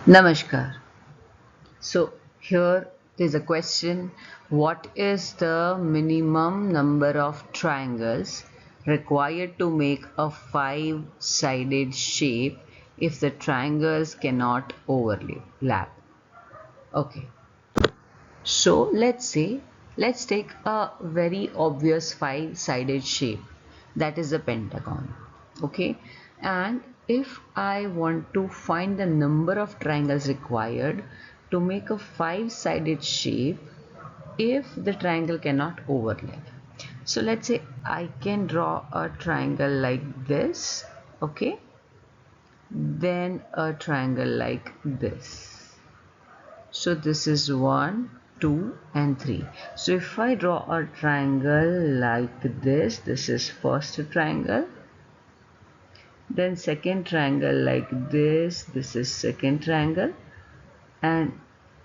Namaskar. So here is a question. What is the minimum number of triangles required to make a five-sided shape if the triangles cannot overlap? Okay. So let's take a very obvious five-sided shape, that is a pentagon. Okay, and if I want to find the number of triangles required to make a five-sided shape if the triangle cannot overlap. So let's say I can draw a triangle like this, okay, then a triangle like this. So this is 1, 2 and 3. So if I draw a triangle like this is first triangle, then second triangle like this is second triangle, and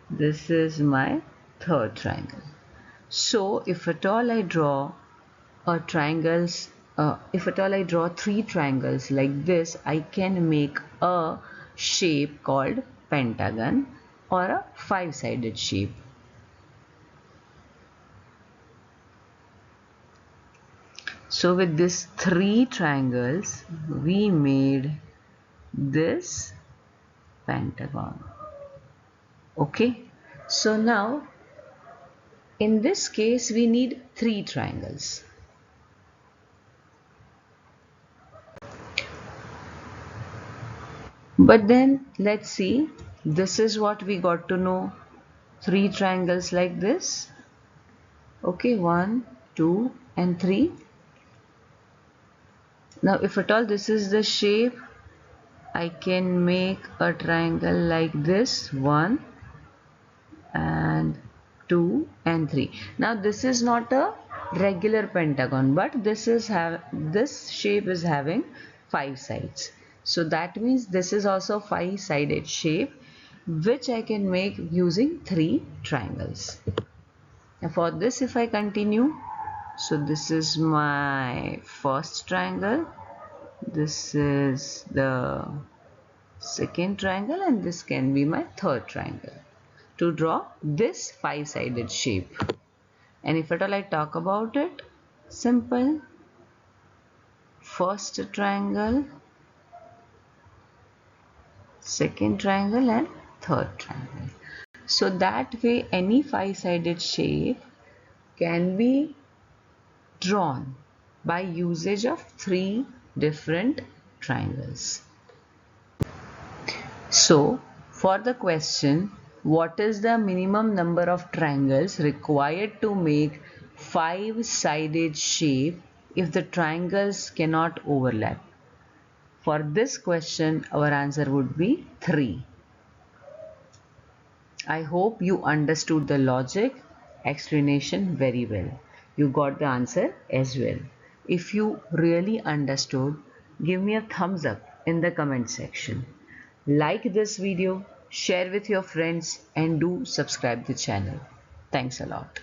this is my third triangle. So if at all I draw if at all I draw three triangles like this, I can make a shape called pentagon or a five-sided shape. So with these three triangles, we made this pentagon. Okay. So now, in this case, we need three triangles. But then, let's see, this is what we got to know. Three triangles like this. Okay, 1, 2 and 3. Now, if at all this is the shape, I can make a triangle like this, 1 and 2 and 3. Now this is not a regular pentagon, but this shape is having five sides. So that means this is also five-sided shape, which I can make using three triangles. Now for this, if I continue, so this is my first triangle, this is the second triangle, and this can be my third triangle to draw this five-sided shape. And if at all I talk about it, simple, first triangle, second triangle and third triangle. So that way any five-sided shape can be drawn by usage of three different triangles. So for the question, what is the minimum number of triangles required to make five-sided shape if the triangles cannot overlap? For this question, our answer would be 3. I hope you understood the logic explanation very well. You got the answer as well. If you really understood, give me a thumbs up in the comment section. Like this video, share with your friends and do subscribe the channel. Thanks a lot.